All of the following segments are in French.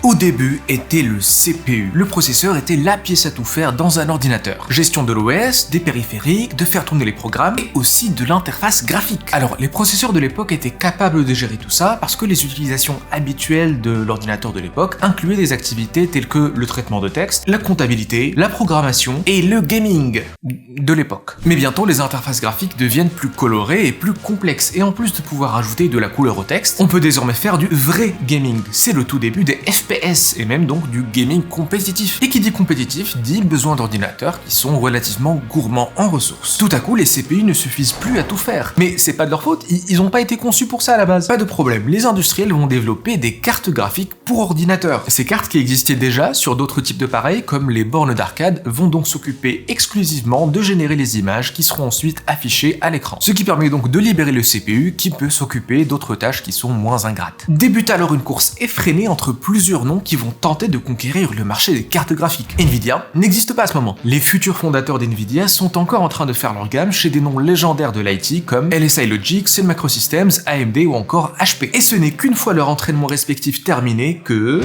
Au début était le CPU. Le processeur était la pièce à tout faire dans un ordinateur. Gestion de l'OS, des périphériques, de faire tourner les programmes et aussi de l'interface graphique. Alors les processeurs de l'époque étaient capables de gérer tout ça parce que les utilisations habituelles de l'ordinateur de l'époque incluaient des activités telles que le traitement de texte, la comptabilité, la programmation et le gaming de l'époque. Mais bientôt les interfaces graphiques deviennent plus colorées et plus complexes et en plus de pouvoir ajouter de la couleur au texte, on peut désormais faire du vrai gaming. C'est le tout début des FPS et même donc du gaming compétitif. Et qui dit compétitif dit besoin d'ordinateurs qui sont relativement gourmands en ressources. Tout à coup, les CPU ne suffisent plus à tout faire. Mais c'est pas de leur faute, ils n'ont pas été conçus pour ça à la base. Pas de problème, les industriels vont développer des cartes graphiques pour ordinateurs. Ces cartes qui existaient déjà sur d'autres types d'appareils comme les bornes d'arcade vont donc s'occuper exclusivement de générer les images qui seront ensuite affichées à l'écran. Ce qui permet donc de libérer le CPU qui peut s'occuper d'autres tâches qui sont moins ingrates. Débute alors une course effrénée entre plusieurs noms qui vont tenter de conquérir le marché des cartes graphiques. Nvidia n'existe pas à ce moment. Les futurs fondateurs d'Nvidia sont encore en train de faire leur gamme chez des noms légendaires de l'IT comme LSI Logic, Sun Microsystems, AMD ou encore HP. Et ce n'est qu'une fois leur entraînement respectif terminé que...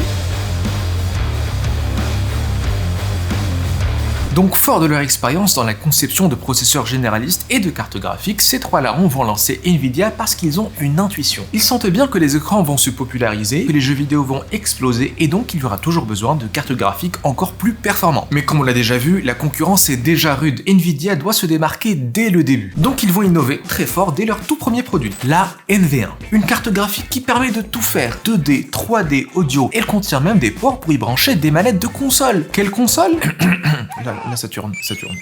Donc fort de leur expérience dans la conception de processeurs généralistes et de cartes graphiques, ces trois larrons vont lancer Nvidia parce qu'ils ont une intuition. Ils sentent bien que les écrans vont se populariser, que les jeux vidéo vont exploser et donc il y aura toujours besoin de cartes graphiques encore plus performantes. Mais comme on l'a déjà vu, la concurrence est déjà rude. Nvidia doit se démarquer dès le début. Donc ils vont innover très fort dès leur tout premier produit, la NV1. Une carte graphique qui permet de tout faire, 2D, 3D, audio. Elle contient même des ports pour y brancher des manettes de console. Quelle console? La Saturn,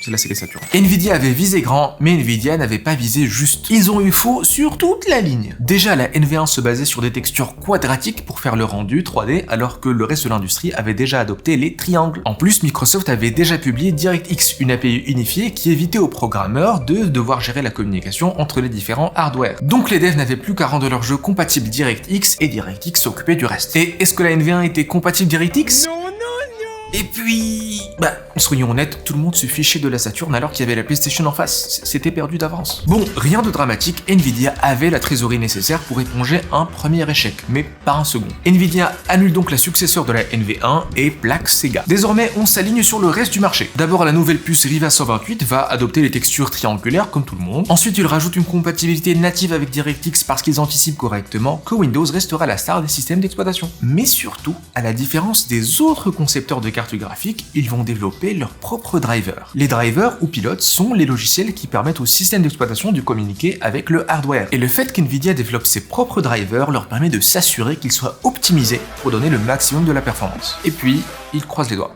là c'est les Saturn. Nvidia avait visé grand, mais Nvidia n'avait pas visé juste. Ils ont eu faux sur toute la ligne. Déjà, la NV1 se basait sur des textures quadratiques pour faire le rendu 3D, alors que le reste de l'industrie avait déjà adopté les triangles. En plus, Microsoft avait déjà publié DirectX, une API unifiée qui évitait aux programmeurs de devoir gérer la communication entre les différents hardware. Donc les devs n'avaient plus qu'à rendre leur jeu compatible DirectX, et DirectX s'occupait du reste. Et est-ce que la NV1 était compatible DirectX ? Et puis... soyons honnêtes, tout le monde se fichait de la Saturn alors qu'il y avait la PlayStation en face. C'était perdu d'avance. Bon, rien de dramatique, Nvidia avait la trésorerie nécessaire pour éponger un premier échec, mais pas un second. Nvidia annule donc la successeur de la NV1 et plaque Sega. Désormais, on s'aligne sur le reste du marché. D'abord, la nouvelle puce Riva 128 va adopter les textures triangulaires comme tout le monde. Ensuite, ils rajoutent une compatibilité native avec DirectX parce qu'ils anticipent correctement que Windows restera la star des systèmes d'exploitation. Mais surtout, à la différence des autres concepteurs de cartes graphiques, ils vont développer leurs propres drivers. Les drivers ou pilotes sont les logiciels qui permettent au système d'exploitation de communiquer avec le hardware. Et le fait qu'Nvidia développe ses propres drivers leur permet de s'assurer qu'ils soient optimisés pour donner le maximum de la performance. Et puis, ils croisent les doigts.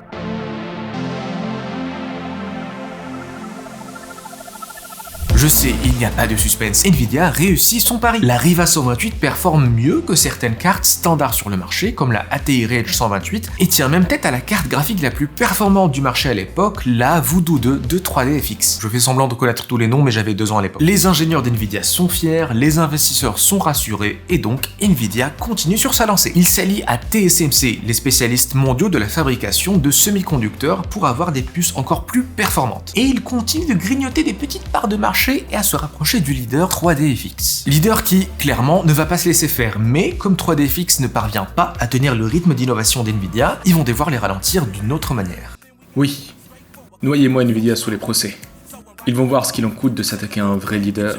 Je sais, il n'y a pas de suspense. Nvidia réussit son pari. La Riva 128 performe mieux que certaines cartes standards sur le marché, comme la ATI Rage 128, et tient même tête à la carte graphique la plus performante du marché à l'époque, la Voodoo 2 de 3DFX. Je fais semblant de connaître tous les noms, mais j'avais 2 ans à l'époque. Les ingénieurs d'Nvidia sont fiers, les investisseurs sont rassurés, et donc Nvidia continue sur sa lancée. Il s'allie à TSMC, les spécialistes mondiaux de la fabrication de semi-conducteurs, pour avoir des puces encore plus performantes. Et il continue de grignoter des petites parts de marché et à se rapprocher du leader 3DFX. Leader qui, clairement, ne va pas se laisser faire, mais comme 3DFX ne parvient pas à tenir le rythme d'innovation d'Nvidia, ils vont devoir les ralentir d'une autre manière. Oui, noyez-moi Nvidia sous les procès. Ils vont voir ce qu'il en coûte de s'attaquer à un vrai leader.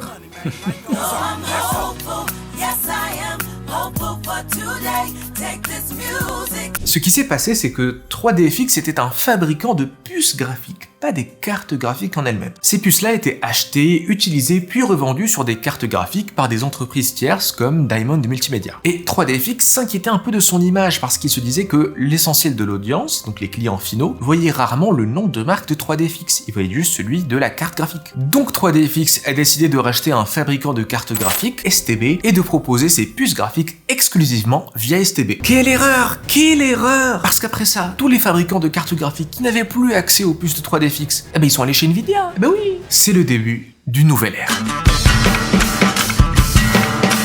Ce qui s'est passé, c'est que 3DFX était un fabricant de puces graphiques, pas des cartes graphiques en elles-mêmes. Ces puces-là étaient achetées, utilisées, puis revendues sur des cartes graphiques par des entreprises tierces comme Diamond Multimedia. Et 3DFX s'inquiétait un peu de son image parce qu'il se disait que l'essentiel de l'audience, donc les clients finaux, voyaient rarement le nom de marque de 3DFX, ils voyaient juste celui de la carte graphique. Donc 3DFX a décidé de racheter un fabricant de cartes graphiques, STB, et de proposer ses puces graphiques exclusivement via STB. Quelle erreur! Quelle erreur! Parce qu'après ça, tous les fabricants de cartes graphiques qui n'avaient plus accès aux puces de 3DFX, ils sont allés chez Nvidia. Oui! C'est le début d'une nouvelle ère.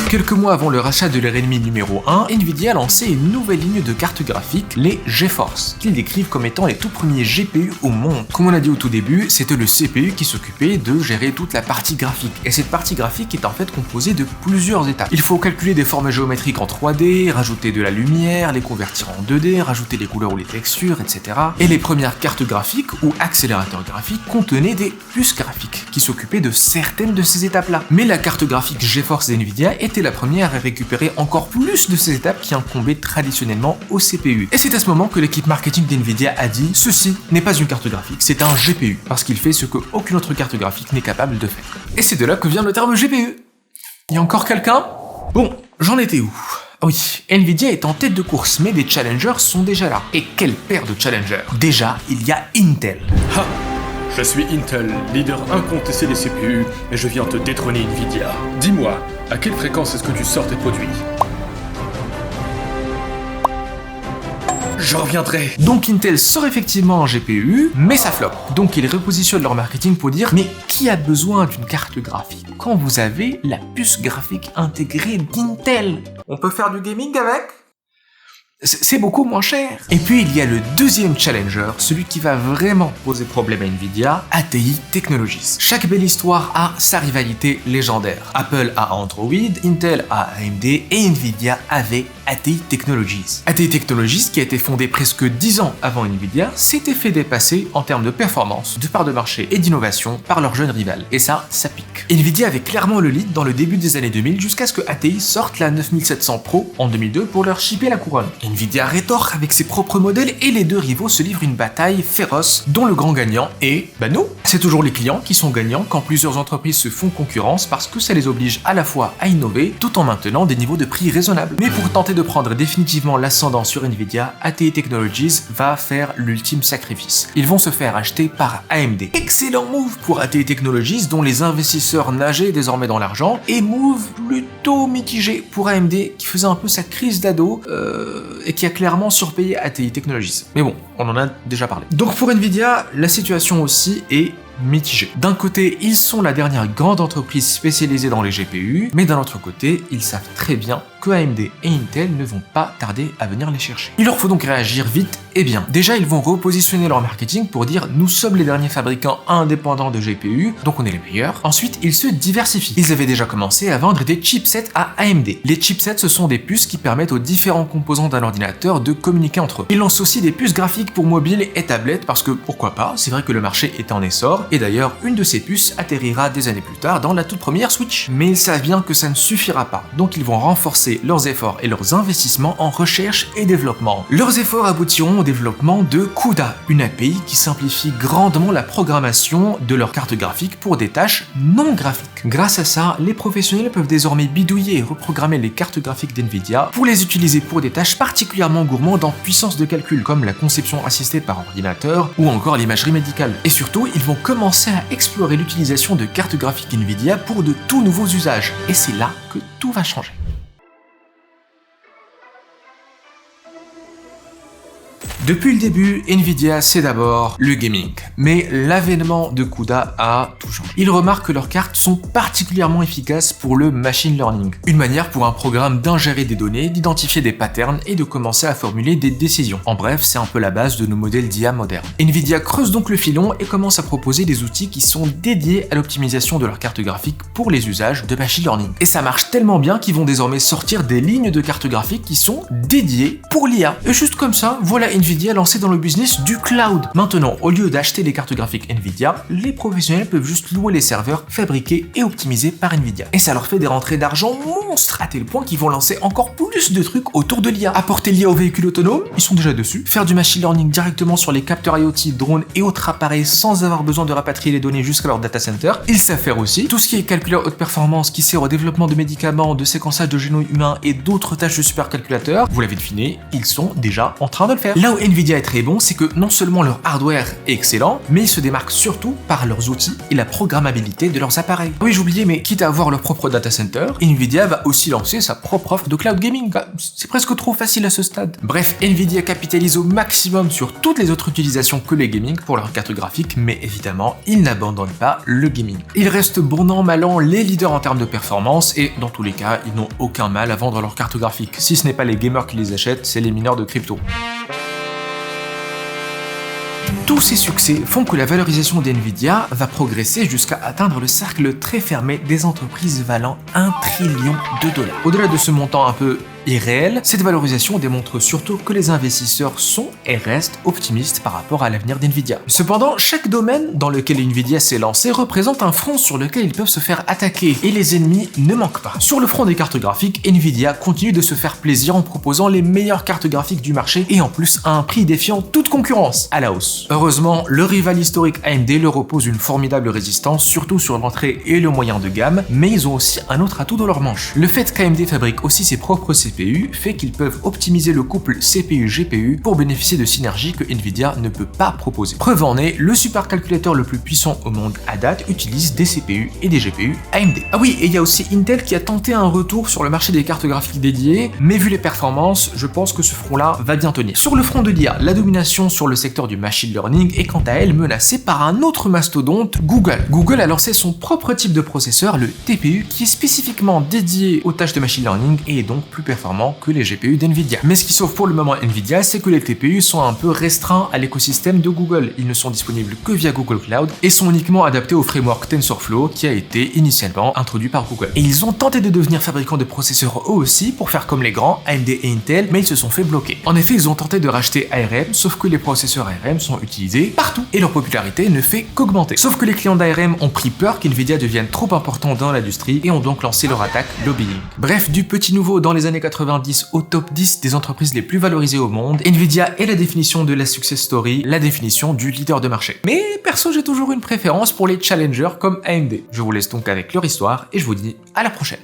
Quelques mois avant le rachat de leur ennemi numéro 1, Nvidia a lancé une nouvelle ligne de cartes graphiques, les GeForce, qu'ils décrivent comme étant les tout premiers GPU au monde. Comme on a dit au tout début, c'était le CPU qui s'occupait de gérer toute la partie graphique. Et cette partie graphique est en fait composée de plusieurs étapes. Il faut calculer des formes géométriques en 3D, rajouter de la lumière, les convertir en 2D, rajouter les couleurs ou les textures, etc. Et les premières cartes graphiques ou accélérateurs graphiques contenaient des puces graphiques qui s'occupaient de certaines de ces étapes-là. Mais la carte graphique GeForce d'Nvidia était la première à récupérer encore plus de ces étapes qui incombaient traditionnellement au CPU. Et c'est à ce moment que l'équipe marketing d'Nvidia a dit « Ceci n'est pas une carte graphique, c'est un GPU, parce qu'il fait ce qu'aucune autre carte graphique n'est capable de faire. » Et c'est de là que vient le terme GPU. Y a encore quelqu'un? Bon, j'en étais où? Oui, Nvidia est en tête de course, mais des challengers sont déjà là. Et quelle paire de challengers! Déjà, il y a Intel. Ha! Je suis Intel, leader incontesté des CPU, et je viens te détrôner Nvidia. Dis-moi, à quelle fréquence est-ce que tu sors tes produits? Je reviendrai. Donc Intel sort effectivement un GPU, mais ça flop. Donc ils repositionnent leur marketing pour dire « Mais qui a besoin d'une carte graphique quand vous avez la puce graphique intégrée d'Intel? On peut faire du gaming avec ? C'est beaucoup moins cher. » Et puis il y a le deuxième challenger, celui qui va vraiment poser problème à Nvidia, ATI Technologies. Chaque belle histoire a sa rivalité légendaire. Apple a Android, Intel a AMD et Nvidia avait ATI Technologies. ATI Technologies, qui a été fondée presque 10 ans avant Nvidia, s'était fait dépasser en termes de performance, de part de marché et d'innovation par leur jeune rival. Et ça pique. Nvidia avait clairement le lead dans le début des années 2000 jusqu'à ce que ATI sorte la 9700 Pro en 2002 pour leur shipper la couronne. Nvidia rétorque avec ses propres modèles et les deux rivaux se livrent une bataille féroce dont le grand gagnant est, nous. C'est toujours les clients qui sont gagnants quand plusieurs entreprises se font concurrence parce que ça les oblige à la fois à innover tout en maintenant des niveaux de prix raisonnables. Mais pour tenter de prendre définitivement l'ascendant sur Nvidia, ATI Technologies va faire l'ultime sacrifice. Ils vont se faire acheter par AMD. Excellent move pour ATI Technologies dont les investisseurs nageaient désormais dans l'argent, et move plutôt mitigé pour AMD qui faisait un peu sa crise d'ado et qui a clairement surpayé ATI Technologies. Mais bon, on en a déjà parlé. Donc pour Nvidia, la situation aussi est mitigée. D'un côté, ils sont la dernière grande entreprise spécialisée dans les GPU, mais d'un autre côté, ils savent très bien que AMD et Intel ne vont pas tarder à venir les chercher. Il leur faut donc réagir vite et bien. Déjà, ils vont repositionner leur marketing pour dire « Nous sommes les derniers fabricants indépendants de GPU, donc on est les meilleurs ». Ensuite, ils se diversifient. Ils avaient déjà commencé à vendre des chipsets à AMD. Les chipsets, ce sont des puces qui permettent aux différents composants d'un ordinateur de communiquer entre eux. Ils lancent aussi des puces graphiques pour mobile et tablettes parce que, pourquoi pas, c'est vrai que le marché est en essor, et d'ailleurs, une de ces puces atterrira des années plus tard dans la toute première Switch. Mais ils savent bien que ça ne suffira pas, donc ils vont renforcer leurs efforts et leurs investissements en recherche et développement. Leurs efforts aboutiront au développement de CUDA, une API qui simplifie grandement la programmation de leurs cartes graphiques pour des tâches non graphiques. Grâce à ça, les professionnels peuvent désormais bidouiller et reprogrammer les cartes graphiques d'Nvidia pour les utiliser pour des tâches particulièrement gourmandes en puissance de calcul, comme la conception assistée par ordinateur ou encore l'imagerie médicale. Et surtout, ils vont commencer à explorer l'utilisation de cartes graphiques Nvidia pour de tout nouveaux usages. Et c'est là que tout va changer. Depuis le début, Nvidia c'est d'abord le gaming, mais l'avènement de CUDA a tout changé. Ils remarquent que leurs cartes sont particulièrement efficaces pour le machine learning, une manière pour un programme d'ingérer des données, d'identifier des patterns et de commencer à formuler des décisions. En bref, c'est un peu la base de nos modèles d'IA modernes. Nvidia creuse donc le filon et commence à proposer des outils qui sont dédiés à l'optimisation de leurs cartes graphiques pour les usages de machine learning. Et ça marche tellement bien qu'ils vont désormais sortir des lignes de cartes graphiques qui sont dédiées pour l'IA. Et juste comme ça, voilà Nvidia lancé dans le business du cloud. Maintenant, au lieu d'acheter des cartes graphiques Nvidia, les professionnels peuvent juste louer les serveurs fabriqués et optimisés par Nvidia. Et ça leur fait des rentrées d'argent monstres, à tel point qu'ils vont lancer encore plus de trucs autour de l'IA. Apporter l'IA aux véhicules autonomes, ils sont déjà dessus. Faire du machine learning directement sur les capteurs IoT, drones et autres appareils sans avoir besoin de rapatrier les données jusqu'à leur data center, ils savent faire aussi. Tout ce qui est calculateur haute performance qui sert au développement de médicaments, de séquençage de génome humain et d'autres tâches de supercalculateurs, vous l'avez deviné, ils sont déjà en train de le faire. Là Là où Nvidia est très bon, c'est que non seulement leur hardware est excellent, mais ils se démarquent surtout par leurs outils et la programmabilité de leurs appareils. Oui, j'oubliais, mais quitte à avoir leur propre data center, Nvidia va aussi lancer sa propre offre de cloud gaming. C'est presque trop facile à ce stade. Bref, Nvidia capitalise au maximum sur toutes les autres utilisations que les gaming pour leurs cartes graphiques, mais évidemment, ils n'abandonnent pas le gaming. Ils restent bon an mal an les leaders en termes de performance et dans tous les cas, ils n'ont aucun mal à vendre leurs cartes graphiques. Si ce n'est pas les gamers qui les achètent, c'est les mineurs de crypto. Tous ces succès font que la valorisation d'Nvidia va progresser jusqu'à atteindre le cercle très fermé des entreprises valant 1 trillion de dollars. Au-delà de ce montant un peu irréel, cette valorisation démontre surtout que les investisseurs sont et restent optimistes par rapport à l'avenir d'Nvidia. Cependant, chaque domaine dans lequel Nvidia s'est lancé représente un front sur lequel ils peuvent se faire attaquer, et les ennemis ne manquent pas. Sur le front des cartes graphiques, Nvidia continue de se faire plaisir en proposant les meilleures cartes graphiques du marché et en plus à un prix défiant toute concurrence, à la hausse. Heureusement, le rival historique AMD leur oppose une formidable résistance, surtout sur l'entrée et le moyen de gamme, mais ils ont aussi un autre atout dans leur manche. Le fait qu'AMD fabrique aussi ses propres CPU fait qu'ils peuvent optimiser le couple CPU-GPU pour bénéficier de synergies que Nvidia ne peut pas proposer. Preuve en est, le supercalculateur le plus puissant au monde à date utilise des CPU et des GPU AMD. Ah oui, et il y a aussi Intel qui a tenté un retour sur le marché des cartes graphiques dédiées, mais vu les performances, je pense que ce front-là va bien tenir. Sur le front de l'IA, la domination sur le secteur du machine learning est quant à elle menacée par un autre mastodonte, Google. Google a lancé son propre type de processeur, le TPU, qui est spécifiquement dédié aux tâches de machine learning et est donc plus performant que les GPU d'Nvidia. Mais ce qui sauve pour le moment Nvidia, c'est que les TPU sont un peu restreints à l'écosystème de Google. Ils ne sont disponibles que via Google Cloud et sont uniquement adaptés au framework TensorFlow qui a été initialement introduit par Google. Et ils ont tenté de devenir fabricants de processeurs eux aussi pour faire comme les grands, AMD et Intel, mais ils se sont fait bloquer. En effet, ils ont tenté de racheter ARM, sauf que les processeurs ARM sont utilisés partout et leur popularité ne fait qu'augmenter. Sauf que les clients d'ARM ont pris peur qu'Nvidia devienne trop important dans l'industrie et ont donc lancé leur attaque lobbying. Bref, du petit nouveau dans les années 90 au top 10 des entreprises les plus valorisées au monde, Nvidia est la définition de la success story, la définition du leader de marché. Mais perso, j'ai toujours une préférence pour les challengers comme AMD. Je vous laisse donc avec leur histoire et je vous dis à la prochaine.